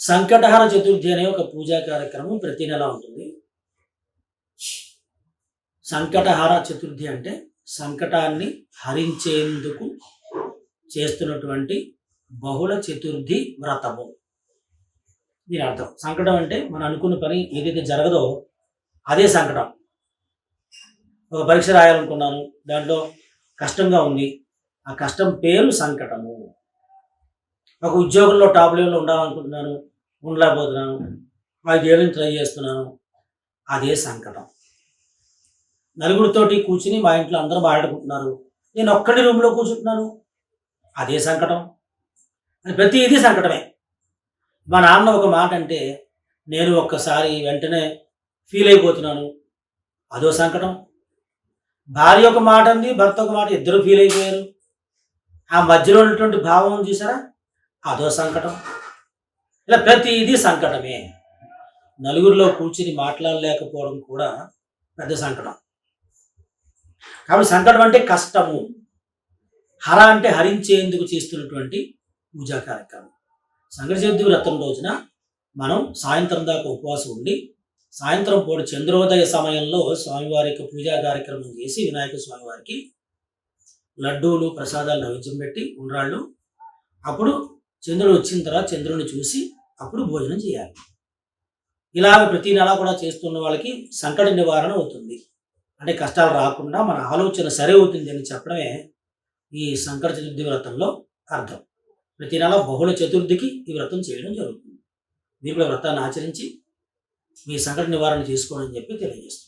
సంకటహర చతుర్థి అనే ఒక పూజా కార్యక్రమం ప్రతి నెల ఉంటుంది. సంకటహర చతుర్థి అంటే సంకటాన్ని హరించేందుకు చేస్తున్నటువంటి బహుళ చతుర్థి వ్రతము. దీని అర్థం సంకటం అంటే మనం అనుకున్న పని ఏదైతే జరగదో అదే సంకటం. ఒక పరీక్ష రాయాలనుకున్నాను, దాంట్లో కష్టంగా ఉంది, ఆ కష్టం పేరు సంకటము. ఒక ఉద్యోగంలో టాప్ లెవెల్లో ఉండాలనుకుంటున్నాను, ఉండలేకపోతున్నాను, 5 ఏళ్ళని ట్రై చేస్తున్నాను, అదే సంకటం. నలుగురితోటి కూర్చుని మా ఇంట్లో అందరూ మాట్లాడుకుంటున్నారు, నేను ఒక్కడి రూమ్లో కూర్చుంటున్నాను, అదే సంకటం. అని ప్రతిదీ సంకటమే. మా నాన్న ఒక మాట అంటే నేను ఒక్కసారి వెంటనే ఫీల్ అయిపోతున్నాను, అదో సంకటం. భార్య ఒక మాట అంది, భర్త ఒక మాట, ఇద్దరు ఫీల్ అయిపోయారు, ఆ మధ్యలో ఉన్నటువంటి భావం చూసారా, అదో సంకటం. ఇలా ప్రతిదీ సంకటమే. నలుగురిలో కూర్చుని మాట్లాడలేకపోవడం కూడా పెద్ద సంకటం. కాబట్టి సంకటం అంటే కష్టము. హర అంటే హరించేందుకు చేస్తున్నటువంటి పూజా కార్యక్రమం. సంకట చతుర్థి వ్రతం రోజున మనం సాయంత్రం దాకా ఉపవాసం ఉండి, సాయంత్రం పూట చంద్రోదయ సమయంలో స్వామివారి యొక్క పూజా కార్యక్రమం చేసి వినాయక స్వామివారికి లడ్డూలు ప్రసాదాలు నైవేద్యం పెట్టి ఉండ్రాళ్ళు, అప్పుడు చంద్రుడు వచ్చిన తర్వాత చంద్రుడిని చూసి అప్పుడు భోజనం చేయాలి. ఇలాగ ప్రతి నెల కూడా చేస్తున్న వాళ్ళకి సంకట నివారణ అవుతుంది. అంటే కష్టాలు రాకుండా మన ఆలోచన సరి అవుతుంది అని చెప్పడమే ఈ సంకట చతుర్థి వ్రతంలో అర్థం. ప్రతి నెల బహుళ చతుర్థికి ఈ వ్రతం చేయడం జరుగుతుంది. మీరు కూడా వ్రతాన్ని ఆచరించి మీ సంకట నివారణ చేసుకోవాలని చెప్పి తెలియజేస్తుంది.